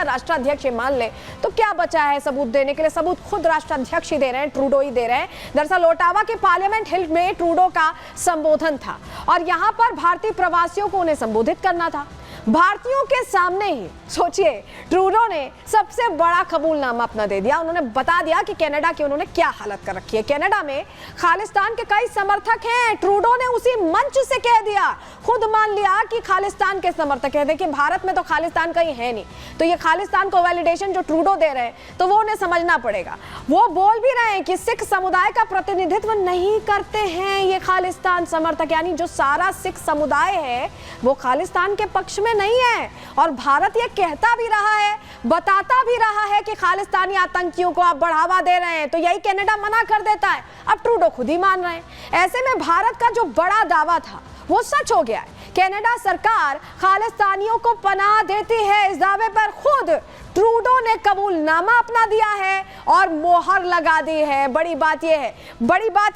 राष्ट्राध्यक्ष मान ले तो क्या बचा है सबूत देने के लिए? सबूत खुद राष्ट्राध्यक्ष ही दे रहे हैं, ट्रूडो ही दे रहे हैं। दरअसल ओटावा के पार्लियामेंट हिल में ट्रूडो का संबोधन था और यहां पर भारतीय प्रवासियों को उन्हें संबोधित करना था। भारतीयों के सामने ही सोचिए ट्रूडो ने सबसे बड़ा कबूलनामा अपना दे दिया। उन्होंने बता दिया कि कनाडा की उन्होंने क्या हालत कर रखी है। कनाडा में खालिस्तान के कई समर्थक हैं। ट्रूडो ने उसी मंच से कह दिया, खुद मान लिया कि खालिस्तान के समर्थक है। देखिए भारत में तो खालिस्तान कहीं है नहीं, तो ये खालिस्तान को वैलिडेशन जो ट्रूडो दे रहे हैं तो वो उन्हें समझना पड़ेगा। वो बोल भी रहे हैं कि सिख समुदाय का प्रतिनिधित्व नहीं करते हैं ये खालिस्तान समर्थक, यानी जो सारा सिख समुदाय है वो खालिस्तान के पक्ष में नहीं है। और भारत ये कहता भी रहा है, बताता भी रहा है कि खालिस्तानी आतंकियों को आप बढ़ावा दे रहे हैं, तो यही कनाडा मना कर देता है। अब ट्रूडो खुद ही मान रहे हैं। ऐसे में भारत का जो बड़ा दावा था वो सच हो गया है। कनाडा सरकार खालिस्तानियों को पनाह देती है, इस दावे पर खुद ट्रूडो ने कबूलनामा अपना दिया है और मोहर लगा दी है। बड़ी बात यह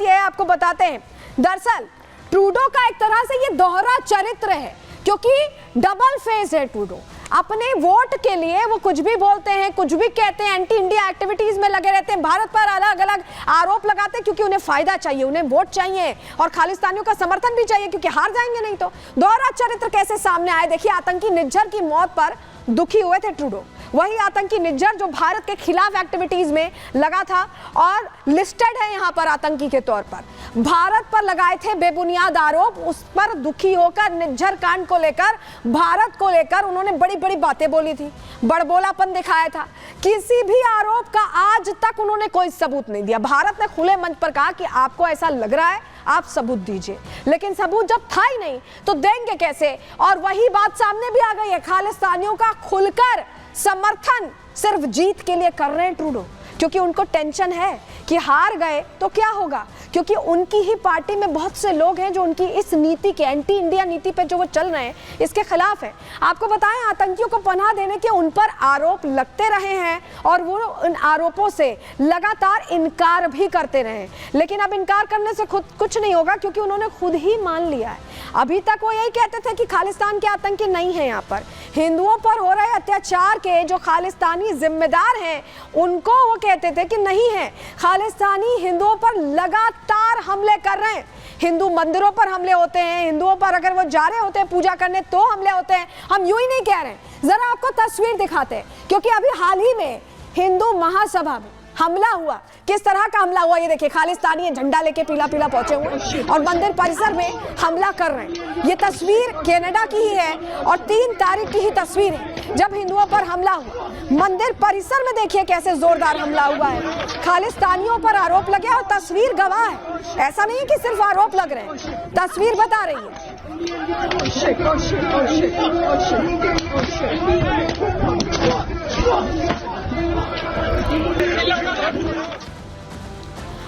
है, आपको बताते हैं। दरअसल ट्रूडो का एक तरह से ये दोहरा चरित्र है, क्योंकि डबल फेस है ट्रूडो। अपने वोट के लिए वो कुछ भी बोलते हैं, कुछ भी कहते हैं, एंटी इंडिया एक्टिविटीज में लगे रहते हैं, भारत पर अलग अलग आरोप लगाते हैं क्योंकि उन्हें फायदा चाहिए, उन्हें वोट चाहिए और खालिस्तानियों का समर्थन भी चाहिए क्योंकि हार जाएंगे नहीं तो। दोहरा चरित्र कैसे सामने आए देखिए। आतंकी निज्जर की मौत पर दुखी हुए थे ट्रूडो, वही आतंकी निज्जर जो भारत के खिलाफ एक्टिविटीज में लगा था और लिस्टेड है यहाँ पर आतंकी के तौर पर। भारत पर लगाए थे बेबुनियाद आरोप, उस पर दुखी होकर निज्जर कांड को लेकर, भारत को लेकर उन्होंने बड़ी बड़ी बातें बोली थी, बड़बोलापन दिखाया था। किसी भी आरोप का आज तक उन्होंने कोई सबूत नहीं दिया। भारत ने खुले मंच पर कहा कि आपको ऐसा लग रहा है आप सबूत दीजिए, लेकिन सबूत जब था ही नहीं तो देंगे कैसे? और वही बात सामने भी आ गई है। खालिस्तानियों का खुलकर समर्थन सिर्फ जीत के लिए कर रहे हैं ट्रूडो, क्योंकि उनको टेंशन है कि हार गए तो क्या होगा, क्योंकि उनकी ही पार्टी में बहुत से लोग हैं जो उनकी इस नीति के, एंटी इंडिया नीति पे जो वो चल रहे हैं, इसके खिलाफ है। आपको बताएं आतंकियों को पनाह देने के उन पर आरोप लगते रहे हैं और वो उन आरोपों से लगातार इनकार भी करते रहे, लेकिन अब इनकार करने से खुद कुछ नहीं होगा क्योंकि उन्होंने खुद ही मान लिया है। अभी तक वो यही कहते थे कि खालिस्तान के आतंकी नहीं है, यहाँ पर हिंदुओं पर हो रहे अत्याचार के जो खालिस्तानी जिम्मेदार हैं उनको वो कहते थे कि नहीं है, खालिस्तानी हिंदुओं पर लगातार हमले कर रहे हैं। हिंदू मंदिरों पर हमले होते हैं, हिंदुओं पर अगर वो जा रहे होते हैं पूजा करने तो हमले होते हैं। हम यूं ही नहीं कह रहे हैं, जरा आपको तस्वीर दिखाते हैं, क्योंकि अभी हाल ही में हिंदू महासभा में हमला हुआ। किस तरह का हमला हुआ ये देखिए, खालिस्तानी झंडा लेके पीला पीला पहुंचे हुए और मंदिर परिसर में हमला कर रहे हैं। ये तस्वीर कनाडा की ही है और 3 तारीख की ही तस्वीर है जब हिंदुओं पर हमला हुआ। मंदिर परिसर में देखिए कैसे जोरदार हमला हुआ है, खालिस्तानियों पर आरोप लगे और तस्वीर गवाह है। ऐसा नहीं कि सिर्फ आरोप लग रहे हैं, तस्वीर बता रही है।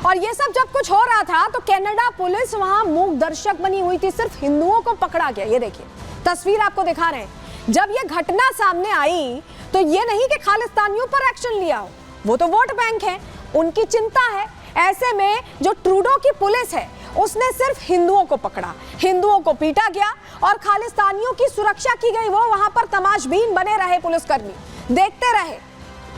और ये सब जब कुछ हो रहा था तो कनाडा पुलिस वहां मूक दर्शक बनी हुई थी, सिर्फ हिंदुओं को पकड़ा गया। ये देखिए तस्वीर आपको दिखा रहे हैं। जब ये घटना सामने आई तो ये नहीं कि खालिस्तानियों पर एक्शन लिया हो, वो तो वोट बैंक है, उनकी चिंता है। ऐसे में जो ट्रूडो की पुलिस है उसने सिर्फ हिंदुओं को पकड़ा, हिंदुओं को पीटा गया और खालिस्तानियों की सुरक्षा की गई। वो वहां पर तमाशबीन बने रहे, पुलिसकर्मी देखते रहे,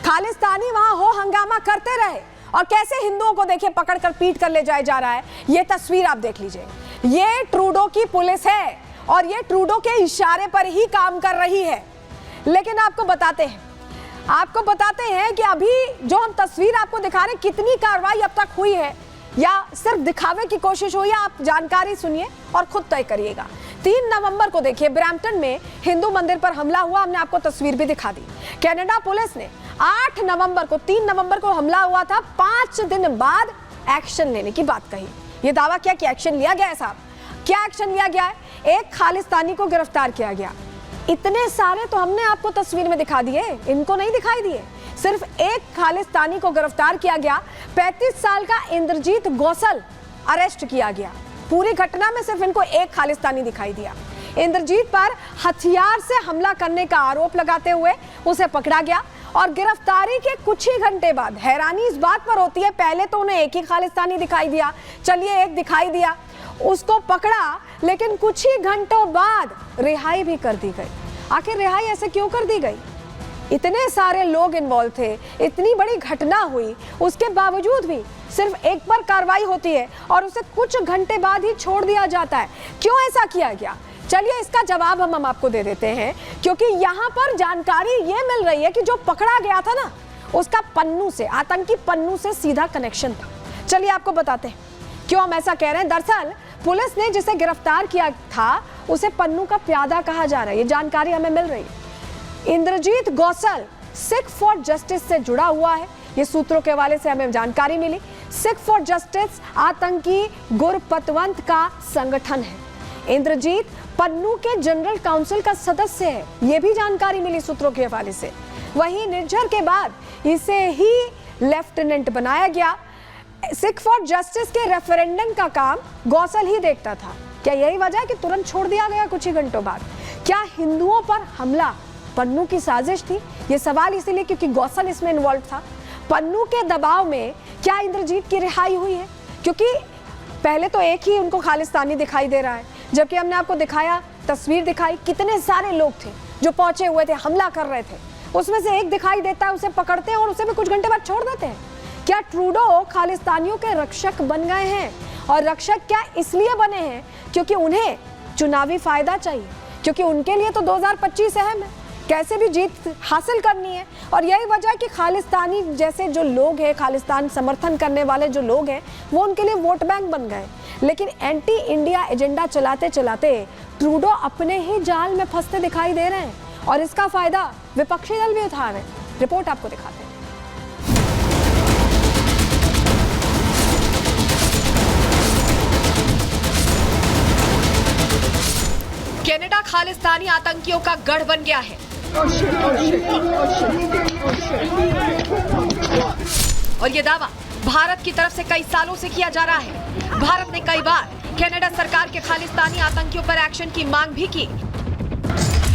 खालिस्तानी वहां हो हंगामा करते रहे और कैसे हिंदुओं को देखिए पकड़कर पीट कर ले जाया जा रहा है। ये तस्वीर आप देख लीजिए, ये ट्रूडो की पुलिस है और ये ट्रूडो के इशारे पर ही काम कर रही है। लेकिन आपको बताते हैं कि अभी जो हम तस्वीर आपको दिखा रहे हैं, कितनी कार्रवाई अब तक हुई है या सिर्फ दिखावे की कोशिश हुई है, आप जानकारी सुनिए और खुद तय करिएगा। 3 नवंबर को देखिए ब्रैम्पटन में हिंदू मंदिर पर हमला हुआ, हमने आपको तस्वीर भी दिखा दी। कनाडा पुलिस ने 8 नवंबर को, 3 नवंबर को हमला हुआ था, 5 दिन बाद एक्शन लेने की बात कही। ये दावा किया कि एक्शन लिया गया है। साहब क्या एक्शन लिया गया है? एक खालिस्तानी को गिरफ्तार किया गया। इतने सारे तो हमने आपको तस्वीर में दिखा दिए, इनको नहीं दिखाई दिए। सिर्फ एक खालिस्तानी को गिरफ्तार किया गया, 35 साल का इंद्रजीत गौसल अरेस्ट किया गया। पूरी घटना में सिर्फ इनको एक खालिस्तानी दिखाई दिया। इंद्रजीत पर हथियार से हमला करने का आरोप लगाते हुए उसे पकड़ा गया और गिरफ्तारी के कुछ ही घंटे बाद, हैरानी इस बात पर होती है, पहले तो उन्हें एक ही खालिस्तानी दिखाई दिया, चलिए एक दिखाई दिया, उसको पकड़ा, लेकिन कुछ ही घंटों बाद रिहाई भी कर दी गई। आखिर रिहाई ऐसे क्यों कर दी गई? इतने सारे लोग इन्वॉल्व थे, इतनी बड़ी घटना हुई, उसके बावजूद भी सिर्फ एक पर कार्रवाई होती है और उसे कुछ घंटे बाद ही छोड़ दिया जाता है। क्यों ऐसा किया गया? चलिए इसका जवाब हम आपको दे देते हैं, क्योंकि यहाँ पर जानकारी ये मिल रही है कि जो पकड़ा गया था ना, उसका पन्नू से, आतंकी पन्नू से सीधा कनेक्शन था। चलिए आपको बताते हैं क्यों हम ऐसा कह रहे हैं। दरअसल पुलिस ने जिसे गिरफ्तार किया था उसे पन्नू का प्यादा कहा जा रहा है, ये जानकारी हमें मिल रही है। इंद्रजीत गौसल सिख फॉर जस्टिस से जुड़ा हुआ है, ये सूत्रों के हवाले से हमें जानकारी मिली। सिख फॉर जस्टिस आतंकी गुरपतवंत का संगठन है। इंद्रजीत पन्नू के जनरल काउंसिल का सदस्य है, ये भी जानकारी मिली सूत्रों के हवाले से। वहीं निर्झर के बाद इसे ही लेफ्टिनेंट बनाया गया। सिख फॉर जस्टिस के रेफरेंडम का काम गौसल ही देखता था। क्या यही वजह है कि तुरंत छोड़ दिया गया कुछ ही घंटों बाद? क्या हिंदुओं पर हमला पन्नू की साजिश थी? ये सवाल इसीलिए क्योंकि गौसल इसमें इन्वॉल्व था। पन्नू के दबाव में क्या इंद्रजीत की रिहाई हुई है? क्योंकि पहले तो एक ही उनको खालिस्तानी दिखाई दे रहा है, जबकि हमने आपको दिखाया, तस्वीर दिखाई, कितने सारे लोग थे जो पहुंचे हुए थे, हमला कर रहे थे। उसमें से एक दिखाई देता है, उसे पकड़ते हैं और उसे भी कुछ घंटे बाद छोड़ देते हैं। क्या ट्रूडो खालिस्तानियों के रक्षक बन गए हैं? और रक्षक क्या इसलिए बने हैं क्योंकि उन्हें चुनावी फायदा चाहिए, क्योंकि उनके लिए तो 2025 अहम है, कैसे भी जीत हासिल करनी है। और यही वजह है कि खालिस्तानी जैसे जो लोग हैं, खालिस्तान समर्थन करने वाले जो लोग हैं, वो उनके लिए वोट बैंक बन गए। लेकिन एंटी इंडिया एजेंडा चलाते चलाते ट्रूडो अपने ही जाल में फंसते दिखाई दे रहे हैं और इसका फायदा विपक्षी दल भी उठा रहे हैं। रिपोर्ट आपको दिखाते हैं। कनाडा खालिस्तानी आतंकियों का गढ़ बन गया है और ये दावा भारत की तरफ से कई सालों से किया जा रहा है। भारत ने कई बार कनाडा सरकार के खालिस्तानी आतंकियों पर एक्शन की मांग भी की,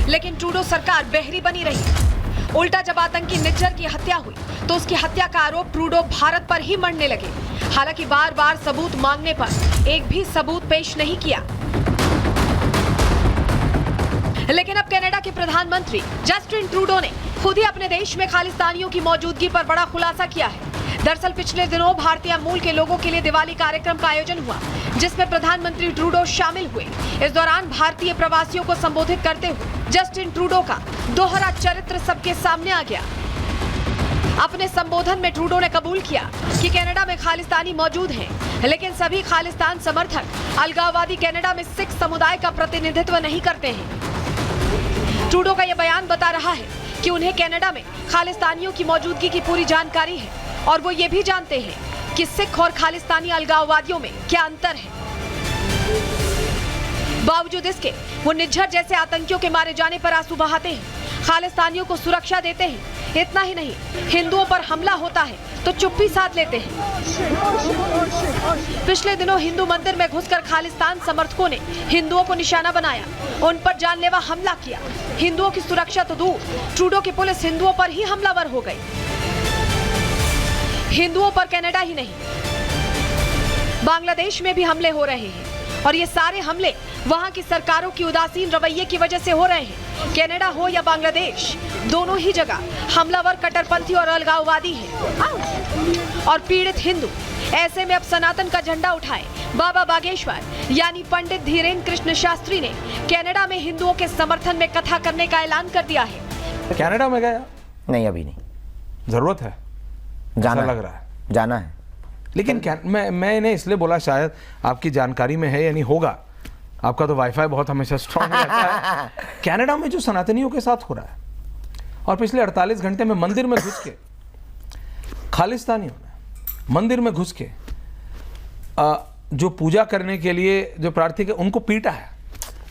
लेकिन ट्रूडो सरकार बहरी बनी रही। उल्टा जब आतंकी निज्जर की हत्या हुई तो उसकी हत्या का आरोप ट्रूडो भारत पर ही मढ़ने लगे। हालांकि बार बार सबूत मांगने पर एक भी सबूत पेश नहीं किया। लेकिन अब कनाडा के प्रधानमंत्री जस्टिन ट्रूडो ने खुद ही अपने देश में खालिस्तानियों की मौजूदगी पर बड़ा खुलासा किया है। दरअसल पिछले दिनों भारतीय मूल के लोगों के लिए दिवाली कार्यक्रम का आयोजन हुआ, जिसमें प्रधानमंत्री ट्रूडो शामिल हुए। इस दौरान भारतीय प्रवासियों को संबोधित करते हुए जस्टिन ट्रूडो का दोहरा चरित्र सबके सामने आ गया। अपने संबोधन में ट्रूडो ने कबूल किया कि कनाडा में खालिस्तानी मौजूद हैं, लेकिन सभी खालिस्तान समर्थक अलगाववादी कनाडा में सिख समुदाय का प्रतिनिधित्व नहीं करते हैं। ट्रूडो का यह बयान बता रहा है कि उन्हें कनाडा में खालिस्तानियों की मौजूदगी की पूरी जानकारी है और वो ये भी जानते हैं कि सिख और खालिस्तानी अलगाववादियों में क्या अंतर है। बावजूद इसके वो निज्जर जैसे आतंकियों के मारे जाने पर आंसू बहाते हैं, खालिस्तानियों को सुरक्षा देते हैं। इतना ही नहीं, हिंदुओं पर हमला होता है तो चुप्पी साध लेते हैं। पिछले दिनों हिंदू मंदिर में घुसकर खालिस्तान समर्थकों ने हिंदुओं को निशाना बनाया, उन पर जानलेवा हमला किया। हिंदुओं की सुरक्षा तो दूर, ट्रूडो की पुलिस हिंदुओं पर ही हमलावर हो गई। हिंदुओं पर कनाडा ही नहीं, बांग्लादेश में भी हमले हो रहे हैं और ये सारे हमले वहां की सरकारों की उदासीन रवैये की वजह से हो रहे हैं। कनाडा हो या बांग्लादेश, दोनों ही जगह हमलावर कट्टरपंथी और अलगाववादी हैं और पीड़ित हिंदू। ऐसे में अब सनातन का झंडा उठाए बाबा बागेश्वर यानी पंडित धीरेन्द्र कृष्ण शास्त्री ने कनाडा में हिंदुओं के समर्थन में कथा करने का ऐलान कर दिया है। कनाडा में गया? नहीं, अभी नहीं। जरूरत है, जाना लग रहा है, जाना है। लेकिन मैंने इसलिए बोला, शायद आपकी जानकारी में है यानी होगा, आपका तो वाईफाई बहुत हमेशा स्ट्रांग रहता है। कनाडा में जो सनातनियों के साथ हो रहा है और पिछले 48 घंटे में मंदिर में घुस के खालिस्तानियों ने मंदिर में घुस के जो पूजा करने के लिए जो प्रार्थी के उनको पीटा है,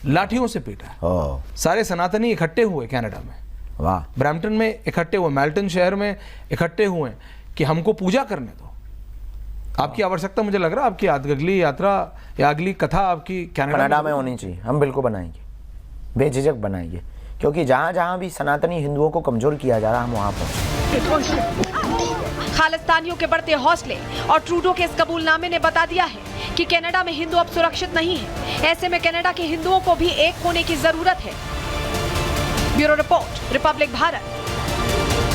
लाठियों से पीटा है। सारे सनातनी इकट्ठे हुए कनाडा में, वाह, ब्रैम्पटन में इकट्ठे हुए, मेल्टन शहर में इकट्ठे हुए कि हमको पूजा करने दो। आपकी आवश्यकता, मुझे लग रहा है आपकी अगली यात्रा या अगली कथा आपकी कनाडा में होनी चाहिए। हम बिल्कुल बनाएंगे, बेझिझक बनाएंगे, क्योंकि जहाँ जहाँ भी सनातनी हिंदुओं को कमजोर किया जा रहा है हम वहाँ पर। खालिस्तानियों के बढ़ते हौसले और ट्रूडो के इस कबूलनामे ने बता दिया है कि कनाडा में हिंदू अब सुरक्षित नहीं है। ऐसे में कनाडा के हिंदुओं को भी एक होने की जरूरत है। Bureau report, Republic Bharat.